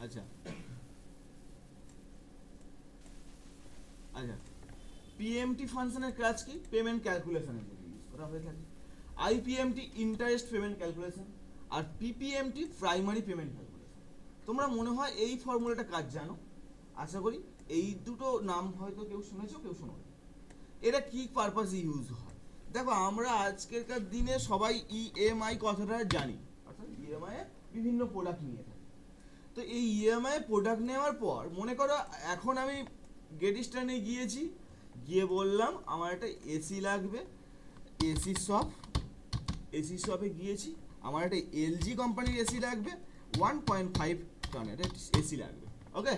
আচ্ছা আচ্ছা পিএমটি ফাংশনের কাজ কি? পেমেন্ট ক্যালকুলেশনের জন্য ইউজ করা হয়ে থাকে। আইপিএমটি ইন্টারেস্ট পেমেন্ট ক্যালকুলেশন, আর পিপিএমটি প্রাইমারি পেমেন্ট ক্যালকুলেশন। তোমরা মনে হয় এই ফর্মুলাটা কাজ জানো, আশা করি এই দুটো নাম হয়তো কেউ শুনেছো কেউ শোনো। এটা কি পারপাসে ইউজ হয় দেখো, আমরা আজকেরকার দিনে সবাই ইএমআই কথাটা জানি, অর্থাৎ ইএমআই এ বিভিন্ন প্রোডাক্ট নিয়ে থাকি। তো এই ইএমআই প্রোডাক্ট নেওয়ার পর মনে করো এখন আমি গেট স্ট্যান্ডে গিয়েছি, গিয়ে বললাম আমার একটা এসি লাগবে, এসি শপে গিয়েছি, আমার একটা এলজি কোম্পানির এসি লাগবে, 1.5 টনের এসি লাগবে। ওকে,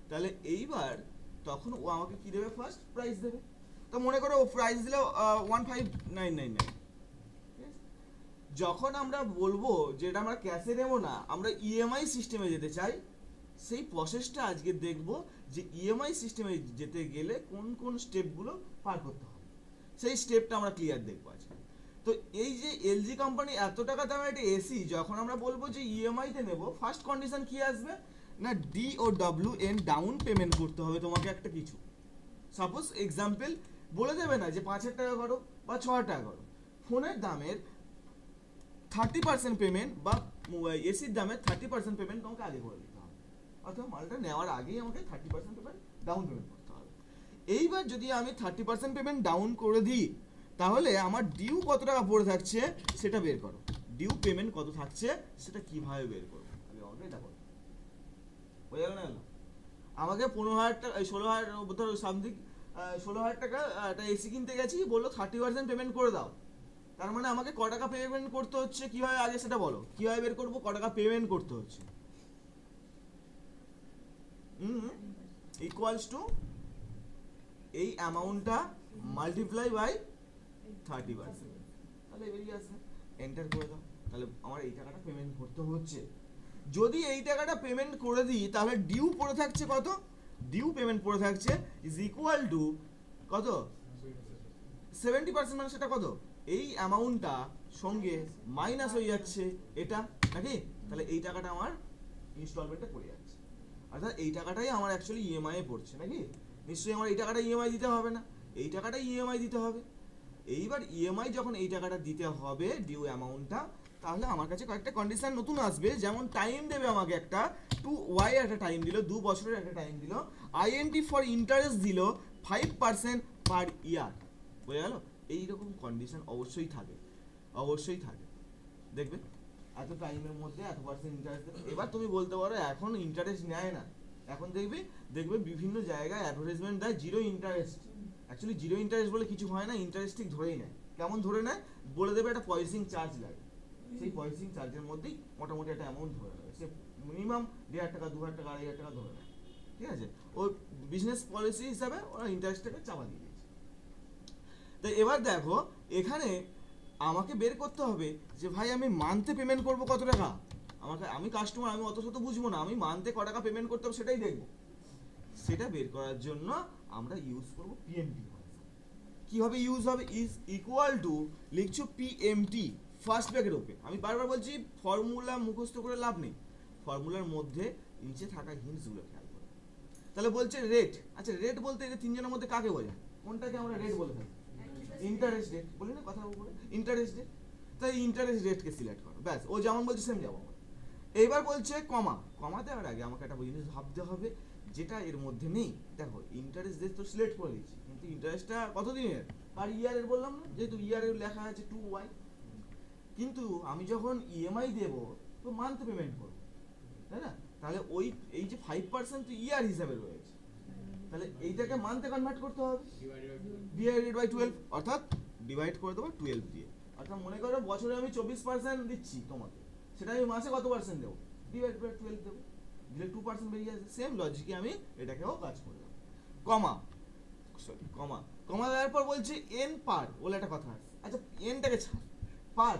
তাহলে এইবার তখন ও আমাকে কি দেবে? ফার্স্ট প্রাইস দেবে। তো মনে করো ও প্রাইস দিল 15999। যখন আমরা বলবো যেটা আমরা ক্যাশে নেবো না, আমরা ইএমআই সিস্টেমে যেতে চাই, সেই প্রসেসটা আজকে দেখব যে ইএমআই সিস্টেমে যেতে গেলে কোন কোন স্টেপগুলো পার করতে হবে, সেই স্টেপটা আমরা ক্লিয়ার দেখবো আজকে। তো এই যে এলজি কোম্পানি এত টাকা দামের একটা এসি যখন আমরা বলবো যে ইএমআইতে নেব, ফার্স্ট কন্ডিশন কি আসবে না, D O W N down payment করতে হবে তোমাকে একটা কিছু। সাপোজ এক্সাম্পল বলে দেবে না যে 5,000 টাকা করো বা 6,000 টাকা করো, ফোনের দামের 30% পেমেন্ট বা এসির দামের 30% পেমেন্ট তোমাকে আগে করে দিতে হবে, অথবা মালটা নেওয়ার আগেই আমাকে 30% পেমেন্ট ডাউন পেমেন্ট করতে হবে। এইবার যদি আমি 30% পেমেন্ট ডাউন করে দিই, তাহলে আমার ডিউ কত টাকা পড়ে থাকছে সেটা বের করো। ডিউ পেমেন্ট কত থাকছে সেটা কিভাবে বের করবো, আগে আমাকে এটা করো। হয়ে গেল না? আমাকে 15,000 টাকা 16,000 সামথিং 16,000 টাকা একটা এসি কিনতে গেছি, বললো 30% পেমেন্ট করে দাও। তার মানে আমাকে ক টাকা পেমেন্ট করতে হচ্ছে, কিভাবে আগে সেটা বলো, কিভাবে বের করবো ক টাকা পেমেন্ট করতে হচ্ছে। ইকুয়ালস টু এই অ্যামাউন্টটা মাল্টিপ্লাই বাই 30%, তাহলে বেরিয়ে আসবে। এন্টার করে দাও, তাহলে আমার এই টাকাটা পেমেন্ট করতে হচ্ছে। যদি এই টাকাটা পেমেন্ট করে দিই তাহলে ডিউ পড়ে থাকছে কত, ডিউ পেমেন্ট পড়ে থাকছে ইজ ইকুয়াল টু কত, 70%, মানে সেটা কত, এই অ্যামাউন্টটা সঙ্গে মাইনাস হয়ে যাচ্ছে এটা, নাকি? তাহলে এই টাকাটা আমার ইনস্টলমেন্টে পড়ে যাচ্ছে, অর্থাৎ এই টাকাটাই আমার অ্যাকচুয়ালি ইএমআই এ পড়ছে, নাকি? নিশ্চয়ই আমার এই টাকাটা ইএমআই দিতে হবে না, এই টাকাটাই ইএমআই দিতে হবে। এইবার ইএমআই যখন এই টাকাটা দিতে হবে ডিউ অ্যামাউন্টটা, তাহলে আমার কাছে কয়েকটা কন্ডিশন নতুন আসবে, যেমন টাইম দেবে আমাকে একটা 2y একটা টাইম দিল, 2 বছরের একটা টাইম দিল, আইএনটি ফর ইন্টারেস্ট দিল 5% পার ইয়ার। বুঝে গেল? এইরকম কন্ডিশন অবশ্যই থাকে, অবশ্যই থাকে, দেখবে এত টাইমের মধ্যে এত পার্সেন্ট ইন্টারেস্ট দেবে। এবার তুমি বলতে পারো এখন ইন্টারেস্ট নেয় না, এখন দেখবে দেখবে বিভিন্ন জায়গায় অ্যাডভার্টাইজমেন্ট দেয় zero interest. Actually zero interest বলে কিছু হয় না, ইন্টারেস্ট ঠিক ধরেই নেয়। কেমন ধরে নেয়? বলে দেবে একটা প্রসেসিং চার্জ লাগে, সেই প্রসেসিং চার্জের মধ্যেই মোটামুটি একটা অ্যামাউন্ট ধরে নেবে, সে মিনিমাম 1,500 টাকা 2,000 টাকা 2,500 টাকা ধরে নেয়, ঠিক আছে? ওই বিজনেস পলিসি হিসাবে ওরা ইন্টারেস্টটাকে চাপা দিয়ে দিয়েছে। তো এবার দেখো এখানে আমাকে বের করতে হবে যে ভাই আমি মান্থে পেমেন্ট করব কত টাকা, আমি কাস্টমার, আমি অত শত বুঝবো না, আমি মান্থে ক টাকা পেমেন্ট করতে হবে সেটাই দেখবো। সেটা বের করার জন্য আমরা ইউজ করব পিএমটি ফাংশন। কিভাবে ইউজ হবে? ইজ ইকুয়াল টু লিখছো পিএমটি ফার্স্ট ব্র্যাকেট ওপেন। আমি বারবার বলছি ফর্মুলা মুখস্থ করে লাভ নেই, ফর্মুলার মধ্যে নিচে থাকা হিন্টসগুলো খেয়াল করো। তাহলে বলছে রেট, আচ্ছা রেট বলতে এই তিনজনের মধ্যে কাকে বোঝায়, কোনটাকে আমরা রেট বলে থাকি? ইন্টারেস্ট রেট বলি না কথা বলে, ইন্টারেস্ট রেট। তাই ইন্টারেস্ট রেটকে সিলেক্ট করো, ব্যাস ও যেমন বলছে সেম যাবো। এইবার বলছে কমা, কমা দেওয়ার আগে আমাকে একটা জিনিস ভাবতে হবে যেটা এর মধ্যে নেই। দেখো ইন্টারেস্ট রেট তো সিলেক্ট করে দিচ্ছি, কিন্তু ইন্টারেস্টটা কত দিনের? পার ইয়ারের বললাম না, যেহেতু ইয়ারের লেখা আছে 2y, কিন্তু আমি যখন ইএমআই দেব তো মান্থ পেমেন্ট করবো, তাই না? তাহলে ওই এই যে 5% তো ইয়ার হিসাবে রয়েছে, তাহলে এইটাকে মান্থে কনভার্ট করতে হবে, ডিভাইডেড বাই 12, অর্থাৎ ডিভাইড করে দেবো 12 দিয়ে। অর্থাৎ মনে করো বছরে আমি 24% দিচ্ছি তোমাকে, সেটা আমি মাসে কত পার্সেন্ট দেবো? ডিভাইড বাই 12 দেবো, দিলে 2% বেরিয়ে আসে। সেম লজিকে আমি এটাকেও কাজ করলাম। কমা, সরি কমা, কমা দেওয়ার পর বলছি এন পার বলে একটা কথা আছে। আচ্ছা এনটাকে ছাড়, পার,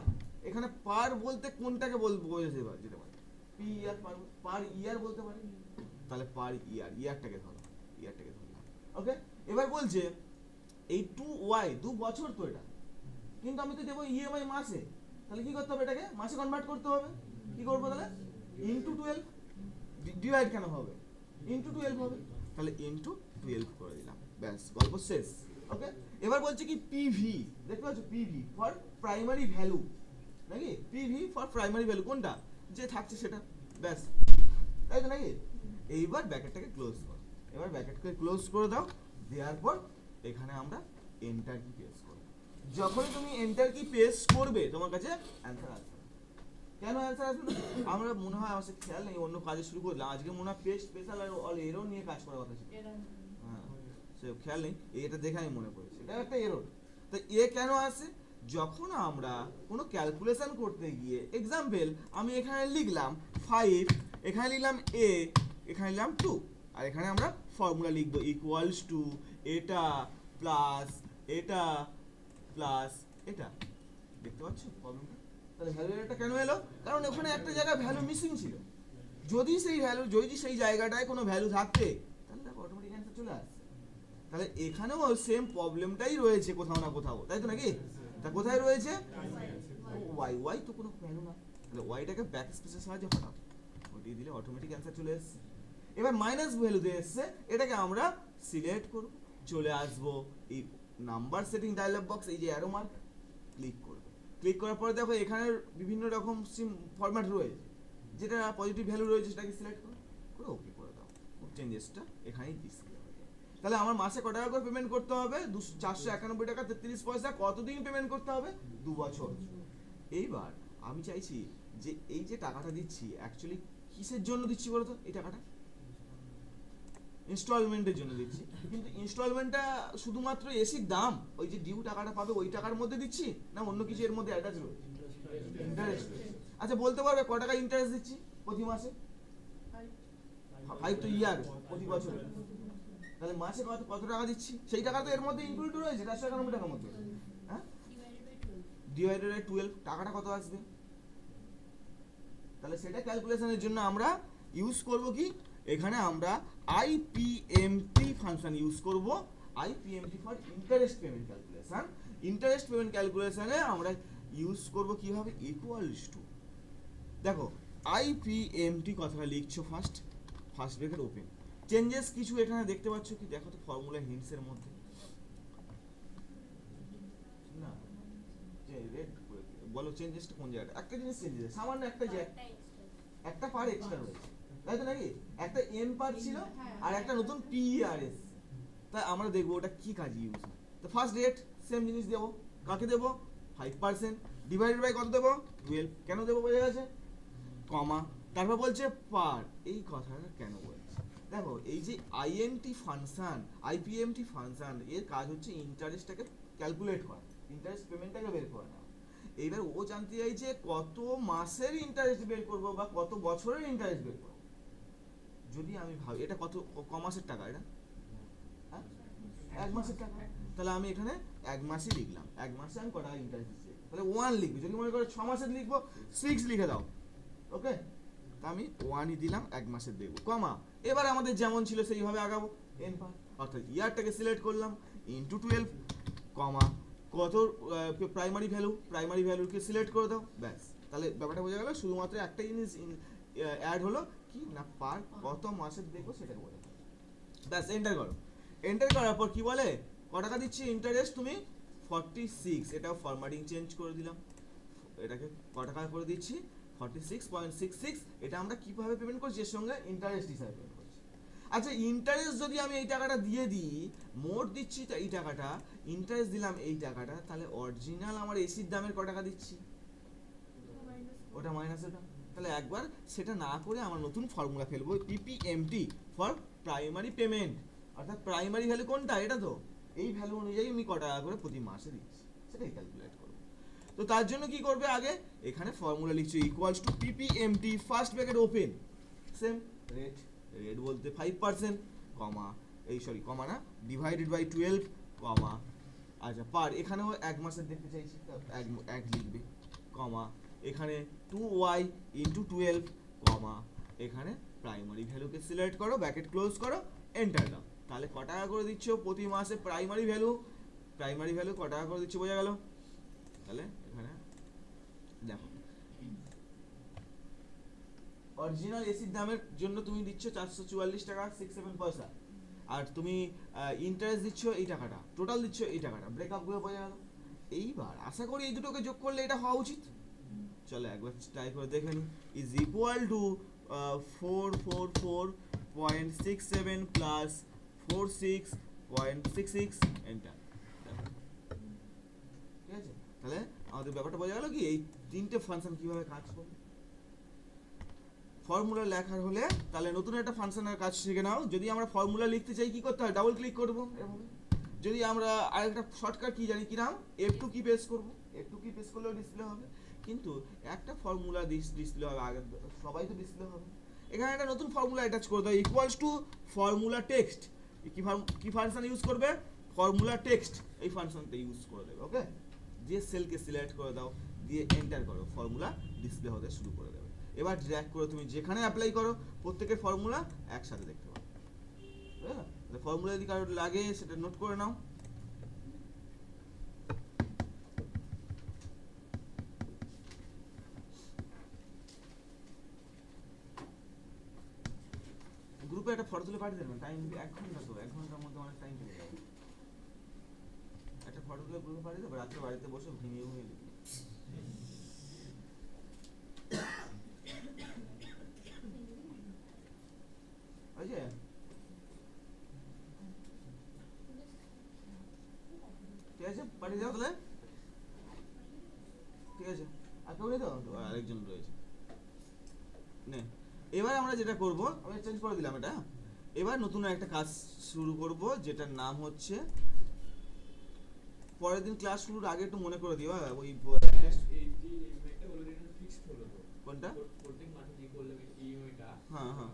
এখানে পার বলতে কোনটাকে বলবো বোঝাতে পারে, যেতে পারে পি ইয়ার পার ইয়ার বলতে পারি, তাহলে পার ইয়ার, ইয়ারটাকে ধরো, ইয়ারটাকে ধরলাম। ওকে, এবার বলছে এই 2y 2 বছর তো এটা, কিন্তু আমি তো দেবো ইএমআই মাসে, তাহলে কি করতে হবে? এটাকে মাসে কনভার্ট করতে হবে। কি করবো তাহলে? ইনটু 12, ডিভাইড কেন হবে, ইনটু 12 হবে, তাহলে ইনটু 12 করে দিলাম, ব্যাস গল্প শেষ। ওকে, এবার বলছে কি পিভি, দেখতে পাচ্ছ পিভি ফর প্রাইমারি ভ্যালু, নাকি পিভি ফর প্রাইমারি ভ্যালু কোনটা যে থাকছে সেটা, ব্যাস, তাই তো নাকি। এইবার ব্র্যাকেটটাকে ক্লোজ করো, এবার ব্র্যাকেটকে ক্লোজ করে দাও, দেওয়ার পর এখানে আমরা এন্টার কি প্রেস করব। যখনই তুমি এন্টার কি প্রেস করবে তোমার কাছে অ্যান্সার আসবে। কেন অ্যান্সার আসবে না? আমরা মনে হয় আমার খেয়াল নেই, অন্য কাজে শুরু করলাম, আজকে মনে হয় পেস্ট স্পেশাল আর অল এরর নিয়ে কাজ করার কথা ছিল। হ্যাঁ, সে খেয়াল নেই, এটা দেখে আমি মনে পড়েছে এটা একটা এরর। তো এ কেন আসে? যখন আমরা কোনো ক্যালকুলেশন করতে গিয়ে, এক্সাম্পল আমি এখানে লিখলাম 5, এখানে লিখলাম a, এখানে লিখলাম 2, আর এখানে আমরা ফর্মুলা লিখবো ইকুয়ালস টু এটা প্লাস এটা প্লাস এটা, দেখতে পাচ্ছ প্রবলেমটা? তাহলে ভ্যালু এররটা কেন এলো? কারণ ওখানে একটা জায়গায় ভ্যালু মিসিং ছিল। যদি সেই ভ্যালু, যদি সেই জায়গাটায় কোনো ভ্যালু থাকতে তাহলে দেখো অটোমেটিক অ্যান্সার চলে আসছে। তাহলে এখানেও সেম প্রবলেমটাই রয়েছে কোথাও না কোথাও, তাই তো নাকি? তা কোথায় রয়েছে? ওয়াই, ওয়াই তো কোনো ভ্যালু না, তাহলে ওয়াইটাকে ব্যাক স্পেসের সাহায্যে হটাও, ওটি দিলে অটোমেটিক অ্যান্সার চলে এসেছে। এবার মাইনাস ভ্যালু দিয়ে এসছে, এটাকে আমরা সিলেক্ট করব, চলে আসবো এই নাম্বার সেটিং ডায়লগ বক্স, এই যে অ্যারো মার্ক, ক্লিক করব। ক্লিক করার পরে দেখো এখানে বিভিন্ন রকম সিম ফরম্যাট রয়েছে, যেটা পজিটিভ ভ্যালু রয়েছে সেটাকে সিলেক্ট করো, করে ওকে করে দাও, চেঞ্জেসটা এখানেই ডিসপ্লে হয়ে যাবে। তাহলে আমার মাসে কত টাকা করে পেমেন্ট করতে হবে? 491 টাকা 33 পয়সা। কতদিন পেমেন্ট করতে হবে? 2 বছর। এইবার আমি চাইছি যে এই যে টাকাটা দিচ্ছি অ্যাকচুয়ালি কিসের জন্য দিচ্ছি বলো তো? এই টাকাটা ইনস্টলমেন্টের জন্য দিচ্ছি, কিন্তু ইনস্টলমেন্টটা শুধুমাত্র এসির দাম, ওই যে ডিউ টাকাটা পাবে ওই টাকার মধ্যে দিচ্ছি, না অন্য কিছু এর মধ্যে অ্যাটাচ রয়েছে? ইন্টারেস্ট। আচ্ছা বলতে পারবে ক টাকা ইন্টারেস্ট দিচ্ছি প্রতি মাসে? 5 তো ইয়ার, প্রতি বছরে। তাহলে মাসে কত টাকা দিচ্ছি সেই টাকা তো এর মধ্যে ইনক্লুড রয়েছে 491 টাকার মধ্যে। হ্যাঁ, ডিভাইডেড বাই 12 টাকাটা কত আসবে? তাহলে সেটা ক্যালকুলেশনের জন্য আমরা ইউজ করব কি, এখানে আমরা আইপিএমটি ফাংশন ইউজ করব। IPMT for interest payment calculation. Interest payment ক্যালকুলেশনে আমরা ইউজ করব কিভাবে? ইকুয়ালস টু, দেখো আইপিএমটি কথাটা লিখছো ফার্স্ট ব্র্যাকেট ওপেন, চেঞ্জেস কিছু এখানে দেখতে পাচ্ছ কি? দেখো তো ফর্মুলা হিন্টস এর মধ্যে না, রেড বলো চেঞ্জেসটা কোন জায়গাটা? একটা জিনিস চেঞ্জ হয়েছে, সামান্য একটা জায়গা, একটা পার এক্সট্রা রয়েছে, তাই তো নাকি? একটা এন পার ছিল আর একটা নতুন পিআরএস, তাই আমরা দেখবো ওটা কি কাজে ইউজ হয়। তো ফার্স্ট রেট সেম জিনিস দেবো, কাকে দেবো? 5%, ডিভাইডেড বাই কত দেবো? 12, কেন দেবো বোঝা গেছে, কমা, তারপর বলছে পার। এই কথাটা কেন বলছে? দেখো এই যে আইএনটি ফাংশন, আইপিএমটি ফাংশন, এর কাজ হচ্ছে ইন্টারেস্টটাকে ক্যালকুলেট করা, ইন্টারেস্ট পেমেন্টটাকে বের করে নেওয়া। এইবার ও জানতে চাইছে কত মাসের ইন্টারেস্ট বের করবো বা কত বছরের ইন্টারেস্ট বের করবো। যদি আমি ভাবি এটা কত, ক মাসের টাকা এটা? 1 মাসের টাকা, তাহলে আমি এখানে 1 মাসে লিখলাম, 1 মাসে আমি কত টাকা ইন্টারেস্ট দিচ্ছি, তাহলে 1 লিখবি। যদি মনে করো 6 মাসের লিখবো 6 লিখে দাও, ওকে? তা আমি 1ই দিলাম, 1 মাসের দেখবো, কমা। এবার আমাদের যেমন ছিল সেইভাবে আগাবো, এন পার, অর্থাৎ ইয়ারটাকে সিলেক্ট করলাম, ইনটু 12, কমা, কত প্রাইমারি ভ্যালুকে সিলেক্ট করে দাও, ব্যাস। তাহলে ব্যাপারটা বোঝা গেল, শুধুমাত্র একটা জিনিস অ্যাড হলো কি না, পার কত মাসের দেখবো সেটাকে বোঝা গেল, ব্যাস। এন্টার করো, এন্টার করার পর কি বলে? ক টাকা দিচ্ছি ইন্টারেস্ট তুমি? 46, এটাও ফরম্যাটিং চেঞ্জ করে দিলাম, এটাকে ক টাকা করে দিচ্ছি? 46.66। এটা আমরা কিভাবে পেমেন্ট করছি? এর সঙ্গে ইন্টারেস্ট হিসাবে পেমেন্ট করছি। আচ্ছা ইন্টারেস্ট যদি আমি এই টাকাটা দিয়ে দিই, মোট দিচ্ছি এই টাকাটা, ইন্টারেস্ট দিলাম এই টাকাটা, তাহলে অরিজিনাল আমার এসির দামের ক টাকা দিচ্ছি? ওটা মাইনাস এটা। তাহলে একবার সেটা না করে আমরা নতুন ফর্মুলা ফেলবো, পিপিএমটি ফর প্রাইমারি পেমেন্ট, অর্থাৎ প্রাইমারি ভ্যালু কোনটা? এটা তো, এই ভ্যালু অনুযায়ী আমি ক টাকা করে প্রতি মাসে দিচ্ছি সেটাই ক্যালকুলেট করবো। তো তার জন্য কি করবে? আগে এখানে ফর্মুলা লিখছো equals to PPMT first bracket open, same rate বলতে 5%, কমা, এই সরি কমা না, ডিভাইডেড বাই 12, কমা, আচ্ছা পার, এখানেও 1 মাসের দেখতে চাইছি, এক লিখবে, কমা, এখানে 2y ইন্টু 12, কমা, এখানে প্রাইমারি ভ্যালুকে সিলেক্ট করো, ব্র্যাকেট ক্লোজ করো, এন্টার দাও। তাহলে ক টাকা করে দিচ্ছ প্রতি মাসে প্রাইমারি ভ্যালু ক টাকা করে দিচ্ছ, বোঝা গেল? তাহলে এখানে দেখো অরিজিনাল এসির দামের জন্য তুমি দিচ্ছ 444 টাকা 67 পয়সা, আর তুমি ইন্টারেস্ট দিচ্ছ এই টাকাটা, টোটাল দিচ্ছ এই টাকাটা, ব্রেকআপ গুলো বোঝা গেল। এইবার আশা করি এই দুটোকে যোগ করলে এটা হওয়া উচিত। চলো একবার ট্রাই করে দেখে নিই। Is equal to 444.67 plus 46.66 enter. ঠিক আছে, তাহলে আমাদের ব্যাপারটা বোঝা গেল কি এই তিনটে ফাংশন কিভাবে কাজ করে। ফর্মুলা লেখার হলে তাহলে নতুন একটা ফাংশনের কাজ শিখে নাও। যদি আমরা ফর্মুলা লিখতে চাই কি করতে হয়, ডাবল ক্লিক করবো এভাবে। যদি আমরা আরেকটা শর্টকাট কি জানি কি নাম, F2 কি প্রেস করবো, F2 কি প্রেস করলেও ডিসপ্লে হবে, কিন্তু একটা ফর্মুলা ডিসপ্লে হবে, আগে সবাই তো ডিসপ্লে হবে। এখানে একটা নতুন ফর্মুলা অ্যাটাচ করে দাও, ইকুয়ালস টু ফর্মুলা টেক্সট। কি ফাংশন ইউজ করবে, ফর্মুলা টেক্সট, এই ফাংশনটা ইউজ করে দেবে। ওকে, দিয়ে সেলকে সিলেক্ট করে দাও, দিয়ে এন্টার করো, ফর্মুলা ডিসপ্লে হতে শুরু করে দেবে। এবার ড্র্যাগ করে তুমি যেখানে অ্যাপ্লাই করো প্রত্যেকের ফর্মুলা একসাথে দেখতে পাবে। বুঝলে, ফর্মুলা যদি কারোর লাগে সেটা নোট করে নাও। গ্রুপে একটা ফটো তুলে পাঠিয়ে দেবেন, টাইম 1 ঘন্টা, তো 1 ঘন্টার মধ্যে অনেক টাইম চলে যাবে। একটা ফটো তুলে গ্রুপে পাঠিয়ে দেবে, রাত্রে বাড়িতে বসে ঘুমিয়ে লিখবে। বুঝলে, ঠিক আছে, পাঠিয়ে দাও তাহলে। ঠিক আছে, আর কেউ নেই তো, আরেকজন রয়েছে। নে, এবার আমরা যেটা করব, আমি চেঞ্জ করে দিলাম এটা। এবার নতুন একটা কাজ শুরু করব, যেটার নাম হচ্ছে, পরের দিন ক্লাস শুরুর আগে একটু মনে করে দিও ওই কোনটা, হ্যাঁ হ্যাঁ,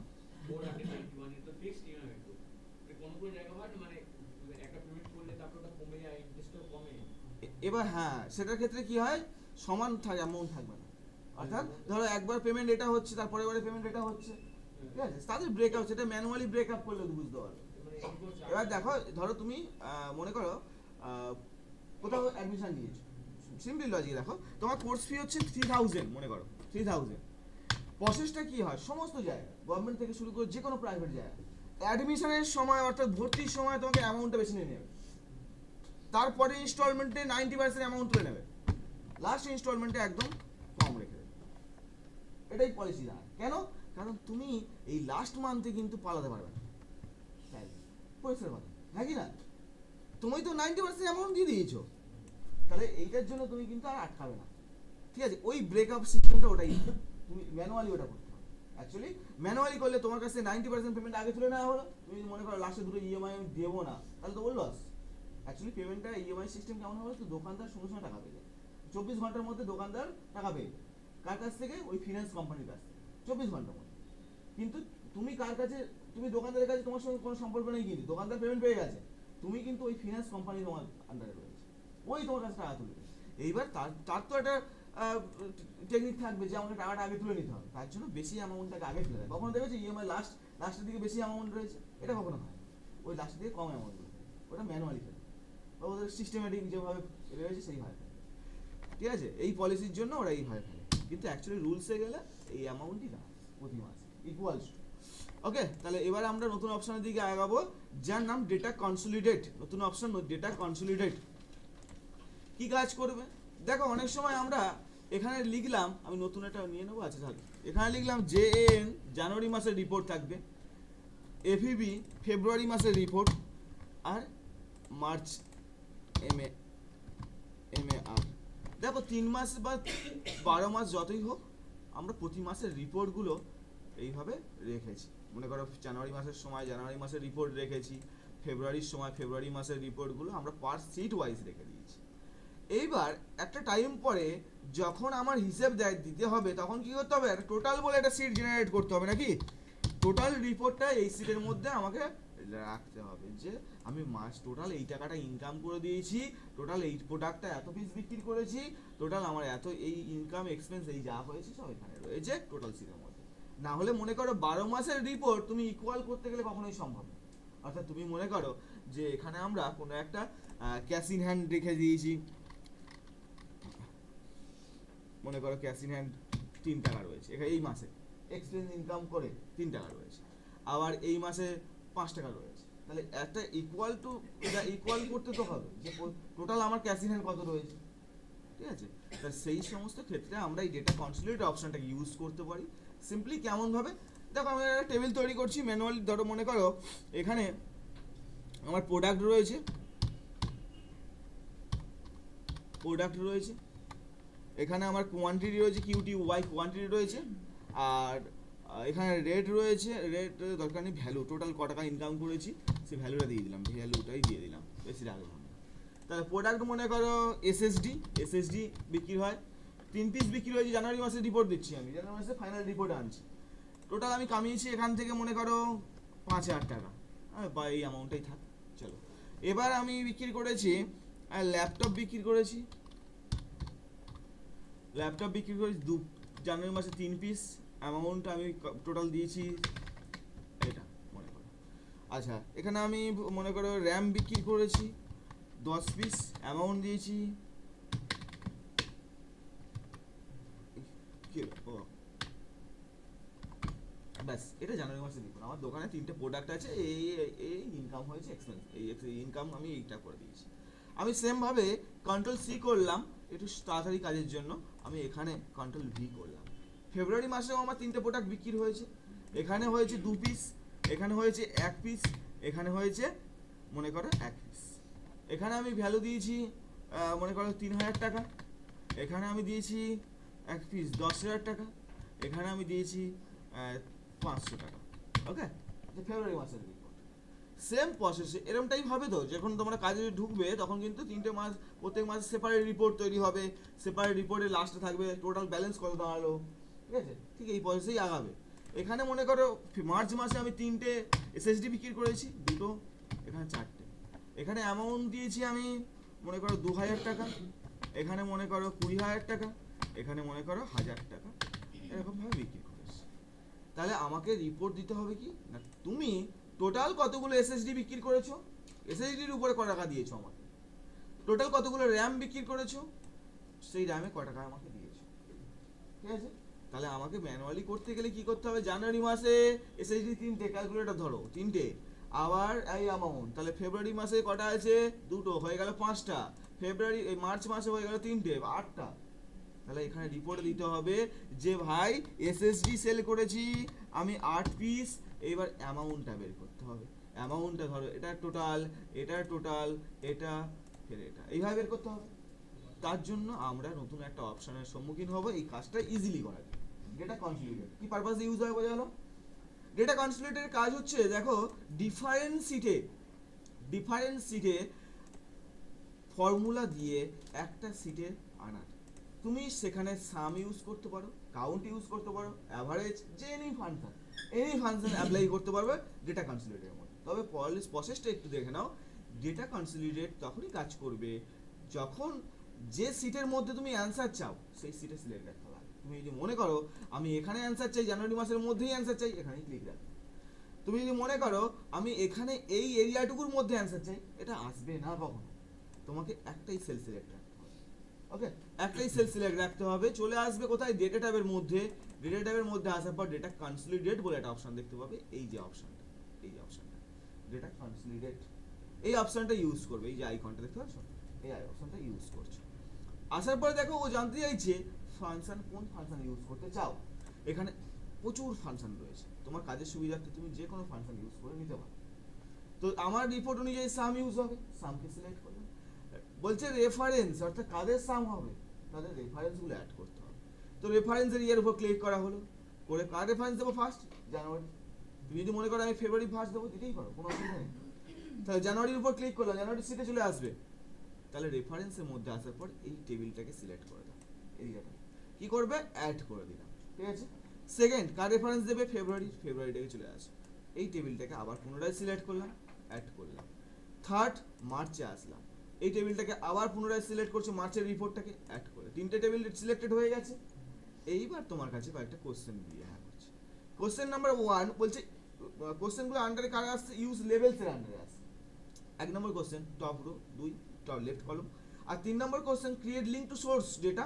এবার হ্যাঁ সেটার ক্ষেত্রে কি হয়, সমান থাকে, অ্যামাউন্ট থাকবে না। অর্থাৎ ধরো একবার পেমেন্ট এটা হচ্ছে, তারপরে এবারে পেমেন্ট এটা হচ্ছে, ঠিক আছে, তাদের ব্রেকআপ, সেটা ম্যানুয়ালি ব্রেকআপ করলে তো বুঝতে পারবে। এবার দেখো, ধরো তুমি মনে করো কোথাও অ্যাডমিশন নিয়েছো, সিম্পল লজিক দেখো, তোমার কোর্স ফি হচ্ছে 3000, মনে করো 3000। প্রসেসটা কি হয়, সমস্ত জায়গায় গভর্নমেন্ট থেকে শুরু করে যে কোনো প্রাইভেট জায়গায় অ্যাডমিশনের সময় অর্থাৎ ভর্তির সময় তোমাকে অ্যামাউন্টটা বেশি নিয়ে নেবে, তারপরে ইনস্টলমেন্টে 90% অ্যামাউন্ট তুলে নেবে, লাস্ট ইনস্টলমেন্টে একদম কম রেখে দেবে। এটাই পলিসি না, কেন, কারণ তুমি এই লাস্ট মান্থে কিন্তু পালাতে পারবে না, পরিষ্কার কথা, হ্যাঁ কি না, তুমি তো 90% অ্যামাউন্ট দিয়ে দিয়েছো, তাহলে এইটার জন্য তুমি কিন্তু আর আটকাবে না। ঠিক আছে, ওই ব্রেকআপ সিস্টেমটা ওটাই, তুমি ম্যানুয়ালি ওটা করতে হবে। অ্যাকচুয়ালি ম্যানুয়ালি করলে তোমার কাছে 90% পেমেন্ট আগে তুলে নেওয়া হলো, তুমি মনে করো লাস্টে দুটো ইএমআই আমি দেবো না, তাহলে তো বললো লস। অ্যাকচুয়ালি পেমেন্টটা ইএমআই সিস্টেম কেমন হবে, তো দোকানদার সঙ্গে সঙ্গে টাকা পেয়ে যায়, 24 ঘন্টার মধ্যে দোকানদার টাকা পেয়ে যায়। কার কাছ থেকে, ওই ফিনান্স কোম্পানির কাছ থেকে, 24 ঘন্টার মধ্যে। কিন্তু তুমি কার কাছে, তুমি দোকানদারের কাছে তোমার সঙ্গে কোনো সম্পর্ক নেই, কিন্তু দোকানদার পেমেন্ট পেয়ে গেছে, তুমি কিন্তু ওই ফিনান্স কোম্পানি তোমার আন্ডারে রয়েছে, ওই তোমার কাছে টাকা তুলবে। এইবার তার তো একটা টেকনিক থাকবে যে আমাকে টাকাটা আগে তুলে নিতে হবে, তার জন্য বেশি অ্যামাউন্টটাকে আগে তুলে দেয়। কখনো দেখেছো ইএমআই লাস্টের দিকে বেশি অ্যামাউন্ট রয়েছে, এটা কখনো হয়, ওই লাস্টের দিকে কম অ্যামাউন্ট রয়েছে, ওটা ম্যানুয়ালি ফেলে, ওদের সিস্টেমেটিক যেভাবে রয়েছে সেইভাবে ফেলে। ঠিক আছে, এই পলিসির জন্য ওরা এইভাবে ফেলে, কিন্তু অ্যাকচুয়ালি রুলসে গেলে এই অ্যামাউন্টই না প্রতি মাসে ইকুয়ালস টু। ওকে, তাহলে এবার আমরা নতুন অপশনের দিকে আগাবো, যার নাম ডেটা কনসলিডেট। নতুন অপশন ডেটা কনসলিডেট কি কাজ করবে, দেখো অনেক সময় আমরা এখানে লিখলাম, আমি নতুন একটা নিয়ে নেবো, আচ্ছা তাহলে এখানে লিখলাম JAN জানুয়ারি মাসের রিপোর্ট থাকবে, FEB ফেব্রুয়ারি মাসের রিপোর্ট, আর মার্চ MAR। দেখো 3 মাস বা 12 মাস যতই হোক, আমরা প্রতি মাসের রিপোর্টগুলো এইভাবে রেখেছি। মনে করো জানুয়ারি মাসের সময় জানুয়ারি মাসের রিপোর্ট রেখেছি, ফেব্রুয়ারির সময় ফেব্রুয়ারি মাসের রিপোর্টগুলো আমরা পার সিট ওয়াইজ রেখে দিয়েছি। এইবার একটা টাইম পরে যখন আমার হিসেব দিতে হবে, তখন কি করতে হবে, একটা টোটাল বলে একটা সিট জেনারেট করতে হবে নাকি, টোটাল রিপোর্টটা এই সিটের মধ্যে আমাকে রাখতে হবে, যে আমি মাস টোটাল এই টাকাটা ইনকাম করে দিয়েছি, টোটাল এই প্রোডাক্টটা এত পিস বিক্রি করেছি, টোটাল আমার এত এই ইনকাম এক্সপেন্স এই যা হয়েছে সব এখানে রয়েছে টোটাল সিটের মধ্যে। না হলে মনে করো 12 মাসের রিপোর্ট তুমি ইকুয়াল করতে গেলে কখনোই সম্ভব না। অর্থাৎ তুমি মনে করো যে এখানে আমরা কোনো একটা ক্যাশ ইন হ্যান্ড রেখে দিয়েছি, মনে করো ক্যাশ ইন হ্যান্ড 3 টাকা রয়েছে এখানে এই মাসে, এক্সপেন্স ইনকাম করে 3 টাকা রয়েছে, আবার এই মাসে 5 টাকা রয়েছে, তাহলে একটা ইকুয়াল করতে তো হবে যে টোটাল আমার ক্যাশ ইন হ্যান্ড কত রয়েছে, ঠিক আছে। তা সেই সমস্ত ক্ষেত্রে আমরা এই ডেটা কনসলিডেট অপশনটাকে ইউজ করতে পারি। সিম্পলি কেমন ভাবে, দেখো আমি একটা টেবিল তৈরি করছি ম্যানুয়ালি। ধরো মনে করো এখানে আমার প্রোডাক্ট রয়েছে, এখানে আমার কোয়ান্টিটি রয়েছে, কিউটি ওয়াই কোয়ান্টিটি রয়েছে, আর এখানে রেট রয়েছে, রেট দরকার নেই, ভ্যালু টোটাল ক টাকা ইনকাম করেছি সেই ভ্যালুটা দিয়ে দিলাম, ভ্যালুটাই দিয়ে দিলাম, বেশি রাখলাম না। তাহলে প্রোডাক্ট মনে করো এসএসডি বিক্রি হয়, 3 পিস বিক্রি হয়েছে, জানুয়ারি মাসে রিপোর্ট দিচ্ছি আমি, জানুয়ারি মাসে ফাইনাল রিপোর্ট আনছি, টোটাল আমি কামিয়েছি এখান থেকে মনে করো 5,000 টাকা, বা এই অ্যামাউন্টটাই থাক। চলো এবার আমি বিক্রি করেছি ল্যাপটপ বিক্রি করেছি জানুয়ারি মাসে 3 পিস, অ্যামাউন্ট আমি টোটাল দিয়েছি এটা মনে করো। আচ্ছা এখানে আমি মনে করো র্যাম বিক্রি করেছি 10 পিস, অ্যামাউন্ট দিয়েছি ব্যাস, এটা জানুয়ারি মাসে দেখুন আমার দোকানে 3টে প্রোডাক্ট আছে, এই ইনকাম হয়েছে, এক্সপেন্স এই ইনকাম আমি এইটা করে দিয়েছি। আমি সেম ভাবে কন্ট্রোল সি করলাম একটু তাড়াতাড়ি কাজের জন্য, আমি এখানে কন্ট্রোল ভি করলাম। ফেব্রুয়ারি মাসেও আমার 3টে প্রোডাক্ট বিক্রি হয়েছে, এখানে হয়েছে 2 পিস, এখানে হয়েছে 1 পিস, এখানে হয়েছে মনে করো 1 পিস। এখানে আমি ভ্যালু দিয়েছি মনে করো 3,000 টাকা, এখানে আমি দিয়েছি 1 পিস 10,000 টাকা, এখানে আমি দিয়েছি 500 টাকা। ওকে, ফেব্রুয়ারি মাসের রিপোর্ট সেম প্রসেসে এরকমটাই ভাবে। তো যখন তোমরা কাজে ঢুকবে তখন কিন্তু 3টে মাস, প্রত্যেক মাসে সেপারেট রিপোর্ট তৈরি হবে, সেপারেট রিপোর্টের লাস্টে থাকবে টোটাল ব্যালেন্স কত দাঁড়ালো, ঠিক আছে, ঠিক এই প্রসেসেই আগাবে। এখানে মনে করো মার্চ মাসে আমি 3টে এসএসডি বিক্রি করেছি, 2টো, এখানে 4টে, এখানে অ্যামাউন্ট দিয়েছি আমি মনে করো 2,000 টাকা, এখানে মনে করো 20,000 টাকা, এখানে মনে করো 1,000 টাকা, এরকমভাবে বিক্রি করেছি। তাহলে আমাকে রিপোর্ট দিতে হবে কি না, তুমি টোটাল কতগুলো এসএসডি বিক্রি করেছো, এসএসডির উপরে কত টাকা দিয়েছো আমাকে, টোটাল কতগুলো র্যাম বিক্রি করেছো, সেই র্যামে কত টাকা আমাকে দিয়েছো, ঠিক আছে। তাহলে আমাকে ম্যানুয়ালি করতে গেলে কি করতে হবে, জানুয়ারি মাসে এসএসডি 3টে, ক্যালকুলেটর ধরো 3টে, আবার এই অ্যামাউন্ট, তাহলে ফেব্রুয়ারি মাসে কটা আছে 2টো, হয়ে গেল 5টা, মার্চ মাসে হয়ে গেল 3টে, 8টা। তাহলে এখানে রিপোর্ট দিতে হবে যে ভাই এসএসডি সেল করেছি আমি 8 পিস, এইবার অ্যামাউন্টটা বের করতে হবে, অ্যামাউন্টটা ধরো এটা টোটাল, এটা ফের এটা, এইভাবে বের করতে হবে। তার জন্য আমরা নতুন একটা অপশনের সম্মুখীন হব এই কাজটা ইজিলি করার জন্য। ডেটা কনসলিডেট কি পারপাসে ইউজ হয় বোঝা গেল। ডেটা কনসলিডেটের কাজ হচ্ছে দেখো ডিফারেন্ট সিটে ফর্মুলা দিয়ে একটা সিটে আনার, তুমি সেখানে সাম ইউজ করতে পারো, কাউন্ট ইউজ করতে পারো, অ্যাভারেজ, যে এনি ফাংশন অ্যাপ্লাই করতে পারবে ডেটা কনসলিডেটের মধ্যে। তবে প্রসেসটা একটু দেখে নাও, ডেটা কনসলিডেট তখনই কাজ করবে যখন যে সিটের মধ্যে তুমি অ্যান্সার চাও সেই সিটে সিলেক্ট রাখতে হবে। তুমি যদি মনে করো আমি এখানে অ্যান্সার চাই, জানুয়ারি মাসের মধ্যেই অ্যান্সার চাই, এখানেই ক্লিক রাখবে। তুমি যদি মনে করো আমি এখানে এই এরিয়াটুকুর মধ্যে অ্যান্সার চাই, এটা আসবে না কখনো, তোমাকে একটাই সেল সিলেক্ট রাখতে হবে। ওকে, একটাই সেল সিলেক্ট রাখতে হবে, চলে আসবে কোথায়, ডেটা ট্যাবের মধ্যে। ডেটা ট্যাবের মধ্যে আসার পর ডেটা কনসলিডেট বলে একটা অপশন দেখতে পাবে, এই যে অপশনটা ডেটা কনসলিডেট, এই অপশনটা ইউজ করবে, এই যে আইকনটা দেখতে পাচ্ছ, এই অপশনটা ইউজ করছো। আসার পরে দেখো ও জানতে চাইছে ফাংশন, কোন ফাংশন ইউজ করতে চাও। এখানে প্রচুর ফাংশন রয়েছে, তোমার কাজের সুবিধার্থে তুমি যে কোনো ফাংশন ইউজ করে নিতে পারো। তো আমার রিপোর্ট অনুযায়ী সাম ইউজ হবে, সামকে সিলেক্ট করলাম। বলছে রেফারেন্স, অর্থাৎ কাদের সাম হবে, তাদের রেফারেন্সগুলো অ্যাড করতে হবে। তো রেফারেন্সের ইয়ের উপর ক্লিক করা হলো, করে কার রেফারেন্স দেবো, ফার্স্ট জানুয়ারি। তুমি যদি মনে করো আমি ফেব্রুয়ারি ফার্স্ট দেবো, দিতেই পারো, কোনো অসুবিধা নেই। তাহলে জানুয়ারির উপর ক্লিক করলাম, জানুয়ারি সিটে চলে আসবে। তাহলে রেফারেন্সের মধ্যে আসার পর এই টেবিলটাকে সিলেক্ট করে দাও, এরিয়াটা কি করবে, অ্যাড করে দিলাম, ঠিক আছে। সেকেন্ড কার রেফারেন্স দেবে, ফেব্রুয়ারিটাকে চলে আসবে, এই টেবিলটাকে আবার পুনরায় সিলেক্ট করলাম, অ্যাড করলাম। থার্ড মার্চে আসলাম, এই টেবিলটাকে আবার পুনরায় সিলেক্ট করছো, মার্চের রিপোর্টটাকে অ্যাড করে, 3টে টেবিল সিলেক্টেড হয়ে গেছে। এইবার তোমার কাছে কয়েকটা কোশ্চেন দিয়ে করছে। কোশ্চেন নাম্বার 1 বলছে, কোশ্চেনগুলো আন্ডারে কার আসছে, ইউজ লেভেলসের আন্ডারে আসছে। 1 number question top row, 2 top left column, আর 3 number question create link to source data.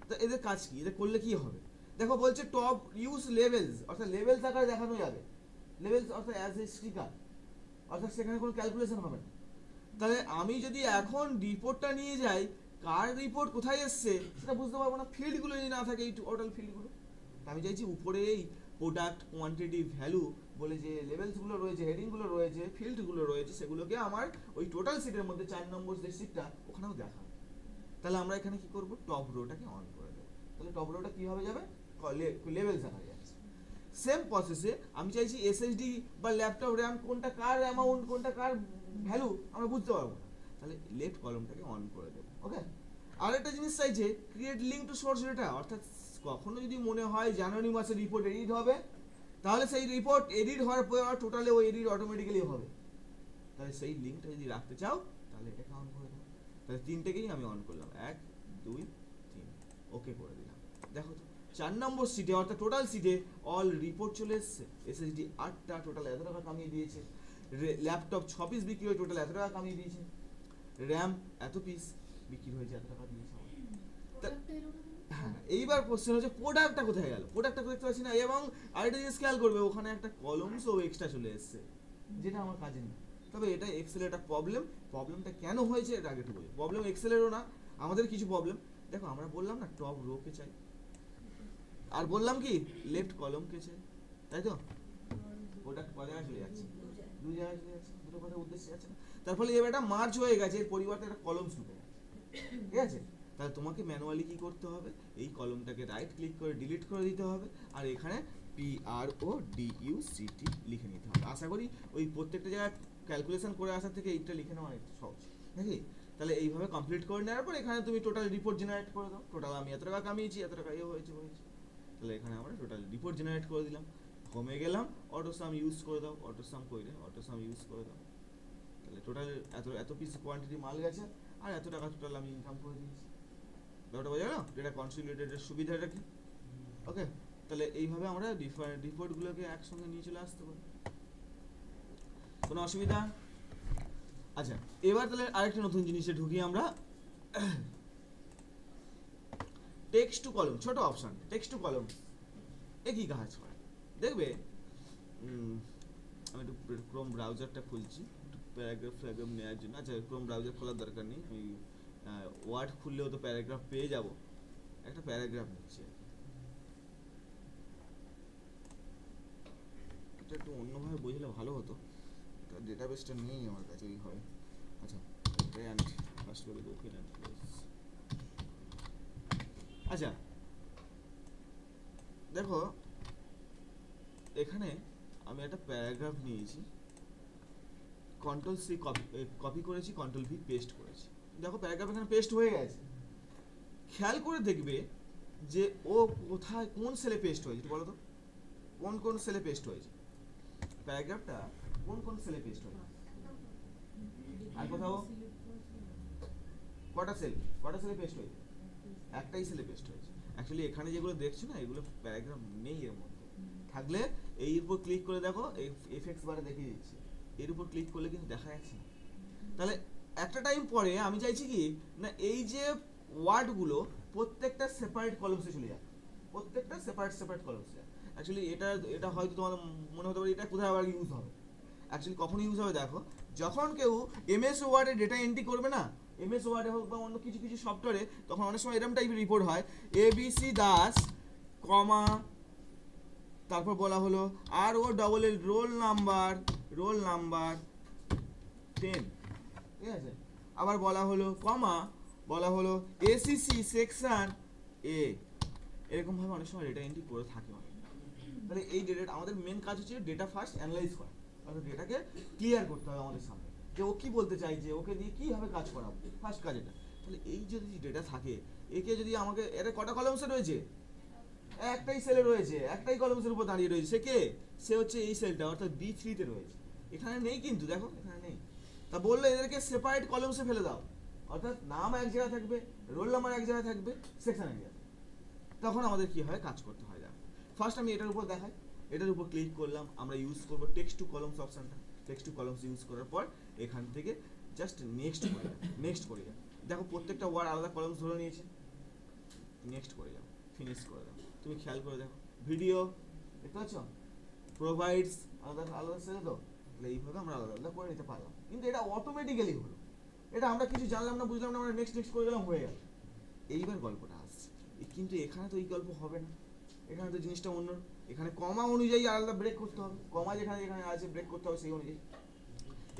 তো এদের কাজ কি, এদের করলে কি হবে, দেখো বলছে টপ ইউজ লেভেলস, অর্থাৎ লেভেলস আকারে দেখানো যাবে, লেভেলস অর্থাৎ অ্যাজ এ স্টিকার, অর্থাৎ সেখানে কোনো ক্যালকুলেশন হবে না। তাহলে আমি যদি এখন রিপোর্টটা নিয়ে যাই, কার রিপোর্ট কোথায় এসছে সেটা বুঝতে পারবো না, ফিল্ডগুলো যদি না থাকে, এই টোটাল ফিল্ডগুলো। আমি চাইছি উপরে এই প্রোডাক্ট কোয়ান্টিটি ভ্যালু বলে যে লেভেলসগুলো রয়েছে, হেডিংগুলো রয়েছে, ফিল্ডগুলো রয়েছে, সেগুলোকে আমার ওই টোটাল সিটের মধ্যে 4 নম্বর যে সিটটা ওখানেও দেখা। তাহলে আমরা এখানে কি করব, টপ রোটাকে অন করে দেবো। তাহলে টপ রোটা কিভাবে যাবে, লেভেলস আকারে যাচ্ছে। সেম প্রসেসে আমি চাইছি এসএসডি বা ল্যাপটপ র্যাম কোনটা কার অ্যামাউন্ট, কোনটা কার ভ্যালু আমরা বুঝতে পারবো না, তাহলে লেফট কলমটাকে অন করে দেবো। ওকে, আরেকটা জিনিস চাইছে create link to source data, অর্থাৎ কখনো যদি মনে হয় জানুয়ারি মাসে রিপোর্ট এডিট হবে, তাহলে সেই রিপোর্ট এডিট হওয়ার পর টোটালে ওই এডিট অটোমেটিক্যালি হবে। তাহলে সেই লিঙ্কটা যদি রাখতে চাও তাহলে এটাকে অন করে দাও। তাহলে তিনটেকেই আমি অন করলাম, 1 2 3, ওকে করে দিলাম। দেখো তো 4 নম্বর সিটে অর্থাৎ টোটাল সিটে অল রিপোর্ট চলে এসছে, এসএসডি 8টা, টোটাল এত টাকা কামিয়ে দিয়েছে, ল্যাপটপ 6 পিস বিক্রি হয়ে টোটাল এত টাকা কামিয়ে দিয়েছে, র্যাম এত পিস বিক্রি হয়েছে, এত টাকা দিয়েছে। হ্যাঁ, এইবার কোশ্চেন হচ্ছে প্রোডাক্টটা কোথায় গেল, প্রোডাক্টটা দেখতে পাচ্ছি না। এবং আরেকটা জিনিস খেয়াল করবে, ওখানে একটা কলমসও এক্সট্রা চলে এসছে, যেটা আমার কাজে নেই। তবে এটা এক্সেলের একটা প্রবলেম, প্রবলেমটা কেন হয়েছে এটা আগে একটু বলি। প্রবলেম এক্সেলেরও না, আমাদের কিছু প্রবলেম। দেখো আমরা বললাম না টপ রোকে চাই, আর বললাম কি লেফট কলমকে চাই, তাই তো? প্রোডাক্ট কয় জায়গায় চলে যাচ্ছে, 2 জায়গায় চলে যাচ্ছে, দুটো কথা উদ্দেশ্যে যাচ্ছে না। তার ফলে এবার এটা মার্জ হয়ে গেছে, এর পরিবর্তে একটা কলমস ঢুকে গেছে, ঠিক আছে? তাহলে তোমাকে ম্যানুয়ালি কি করতে হবে, এই কলমটাকে রাইট ক্লিক করে ডিলিট করে দিতে হবে, আর এখানে PRODUCT লিখে নিতে হবে। আশা করি ওই প্রত্যেকটা জায়গায় ক্যালকুলেশন করে আসার থেকে এইটা লিখে নেওয়া একটু সহজ, নাকি? তাহলে এইভাবে কমপ্লিট করে নেওয়ার পর এখানে তুমি টোটাল রিপোর্ট জেনারেট করে দাও, টোটাল আমি এত টাকা কামিয়েছি, এত টাকা হয়েছে। তাহলে এখানে আমরা টোটাল রিপোর্ট জেনারেট করে দিলাম। হোমে গেলাম, অটোসাম ইউজ করে দাও, অটোসাম করে অটোসাম ইউজ করে দাও। তাহলে টোটাল এত পিস কোয়ান্টিটি মাল গেছে, আর এত টাকা টোটাল আমি ইনকাম করে দিয়েছি। ব্যাপারটা বোঝা গেল, যেটা কনসলিডেটের সুবিধাটা কি? ওকে, তাহলে এইভাবে আমরা রিপোর্টগুলোকে একসঙ্গে নিয়ে চলে আসতে পারি, কোনো অসুবিধা? আচ্ছা, এবার তাহলে আরেকটা নতুন জিনিসে ঢুকি আমরা, টেক্সট টু কলম। ছোট অপশন, টেক্সট টু কলম এ কি কাজ করে দেখবে। আমি একটু ক্রোম ব্রাউজারটা খুলছি একটু প্যারাগ্রাফ নেওয়ার জন্য। আচ্ছা, ক্রোম ব্রাউজার খোলার দরকার নেই, আমি ওয়ার্ড খুললেও তো প্যারাগ্রাফ পেয়ে যাব। একটা প্যারাগ্রাফ নিচ্ছি, এটা একটু অন্যভাবে বুঝলে ভালো হতো, ডেটাবেসটা নেই আমার কাছে ওইভাবে। আচ্ছা, ব্র্যান্ড ফার্স্ট করে দেবো, আচ্ছা দেখো এখানে আমি একটা প্যারাগ্রাফ নিয়েছি, কন্ট্রোল-C কপি করেছি, কন্ট্রোল-V পেস্ট করেছি। দেখো প্যারাগ্রাফ এখানে পেস্ট হয়ে গেছে। খেয়াল করে দেখবে যে ও কোথায় কোন সেলে পেস্ট হয়েছে, বলো তো কোন সেলে পেস্ট হয়েছে, প্যারাগ্রাফটা কোন সেলে পেস্ট হয়েছে। আর কোথাও কটা সেলে পেস্ট হয়েছে, একটাই সেলে পেস্ট হয়েছে। অ্যাকচুয়ালি এখানে যেগুলো দেখছো না, এগুলো প্যারাগ্রাফ নেই এর মধ্যে। থাকলে এই উপর ক্লিক করে দেখো, এই এফএক্স বারে দেখিয়ে দিচ্ছে, এর উপর ক্লিক করলে কিন্তু দেখা যাচ্ছে না। তাহলে একটা টাইম পরে আমি চাইছি কি না, এই যে ওয়ার্ডগুলো প্রত্যেকটা সেপারেট কলমসে চলে যায়, প্রত্যেকটা সেপারেট কলমসে যায়। অ্যাকচুয়ালি এটা হয়তো তোমার মনে হতে পারে এটা কোথায় আবার ইউজ হবে। অ্যাকচুয়ালি কখন ইউজ হবে দেখো, যখন কেউ এমএস ওয়ার্ডে ডেটা এন্ট্রি করবে না, এমএস ওয়ার্ডে হোক বা অন্য কিছু সফটওয়্যারে, তখন অনেক সময় এরকম টাইপের রিপোর্ট হয়, ABC দাস কমা তারপর বলা হলো ROLL রোল নাম্বার 10, ঠিক আছে? আবার বলা হলো কমা, বলা হলো ACC সেকশন A, এরকম ভাবে অনেক সময় ডেটা এন্ট্রি করে থাকে অনেক। তাহলে এই ডেটা আমাদের মেন কাজ হচ্ছে ডেটা ফার্স্ট অ্যানালাইজ করা, অর্থাৎ ডেটাকে ক্লিয়ার করতে হবে আমাদের সামনে, যে ও কি বলতে চাইছে, ওকে দিয়ে কিভাবে কাজ করাবো, ফার্স্ট কাজ এটা। তাহলে এই যদি ডেটা থাকে, একে যদি আমাকে, এটা কটা কলমসে রয়েছে, একটাই সেলে রয়েছে, একটাই কলমসের উপর দাঁড়িয়ে রয়েছে, সে হচ্ছে এই সেলটা, অর্থাৎ B3 তে রয়েছে। এখানে নেই কিন্তু, দেখো এখানে নেই। তা বললো এদেরকে সেপারেট কলমসে ফেলে দাও, অর্থাৎ নাম এক জায়গায় থাকবে, রোল নাম্বার এক জায়গায় থাকবে, সেকশন এক জায়গায়। তখন আমাদের কি হয়, কাজ করতে হয়। দেখো ফার্স্ট আমি এটার উপর দেখাই, এটার উপর ক্লিক করলাম, আমরা ইউজ করবো টেক্সট টু কলমস অপশনটা। টেক্সট টু কলমস ইউজ করার পর এখান থেকে জাস্ট নেক্সট করে যাও। দেখো প্রত্যেকটা ওয়ার্ড আলাদা কলমস ধরে নিয়েছে, নেক্সট করে যাও, ফিনিশ করে দাও। তো তুমি খেয়াল করে দেখো, ভিডিও দেখতে পাচ্ছ, প্রোভাইডস আলাদা আলাদা সেটা তো, তাহলে এইভাবে আমরা আলাদা আলাদা করে নিতে পারলাম, কিন্তু এটা অটোমেটিক্যালি হলো, এটা আমরা কিছু জানলাম না বুঝলাম না, আমরা নেক্সট নেক্সট করে গেলাম, হয়ে গেল। এইবার গল্পটা আসছে, কিন্তু এখানে তো এই গল্প হবে না, এখানে তো জিনিসটা অন্য, এখানে কমা অনুযায়ী আলাদা ব্রেক করতে হবে, কমা যেখানে যেখানে আছে ব্রেক করতে হবে সেই অনুযায়ী।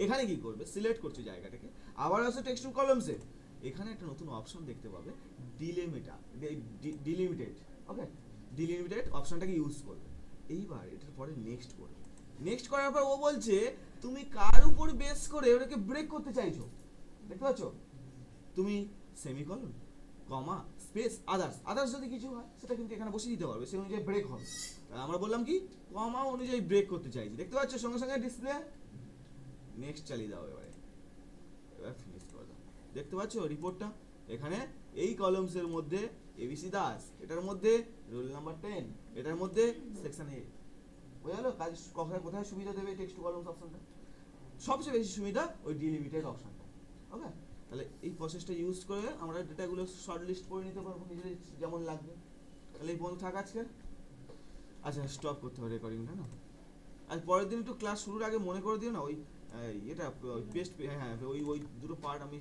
এখানে কি করবে, সিলেক্ট করছে জায়গাটাকে, আবার আসে টেক্সট টু কলামসে, এখানে একটা নতুন অপশন দেখতে পাবে, ডিলিমিটেড, ওকে, ডিলিমিটেড অপশনটাকে ইউজ করবে। এইবার এটার পরে নেক্সট করবে, নেক্সট করার পর ও বলছে তুমি কার উপর বেস করে ওটাকে ব্রেক করতে চাইছো, দেখতে পাচ্ছ, তুমি সেমিকলন, কমা, স্পেস, আদার্স যদি কিছু হয় সেটা কিন্তু এখানে বসিয়ে দিতে পারবে, সেই অনুযায়ী ব্রেক হবে। আমরা বললাম কি কমা অনুযায়ী ব্রেক করতে চাইছি, দেখতে পাচ্ছ সঙ্গে সঙ্গে ডিসপ্লে, নেক্সট চালিয়ে দাও, এবার ফিনিশ করে দাও। দেখতে পাচ্ছ রিপোর্টটা, এখানে এই কলামসের মধ্যে এবিসি দাস, এটার মধ্যে রোল নাম্বার 10, এটার মধ্যে সেকশন এ, বোঝা গেল কাজ কোথায় কোথায় সুবিধা দেবে টেক্সট টু কলামস অপশনটা, সবচেয়ে বেশি সুবিধা ওই ডিলিমিটেড অপশনটা। ওকে, তাহলে এই প্রসেসটা ইউজ করে আমরা ডেটাগুলো শর্ট লিস্ট করে নিতে পারবো নিজেদের যেমন লাগবে। তাহলে এই বন্ধু থাক আজকে, আচ্ছা স্টপ করতে হবে রেকর্ডিংটা না, আর পরের দিন একটু ক্লাস শুরুর আগে মনে করে দিও না ওই এটা পেস্ট, হ্যাঁ ওই দুটো পার্ট আমি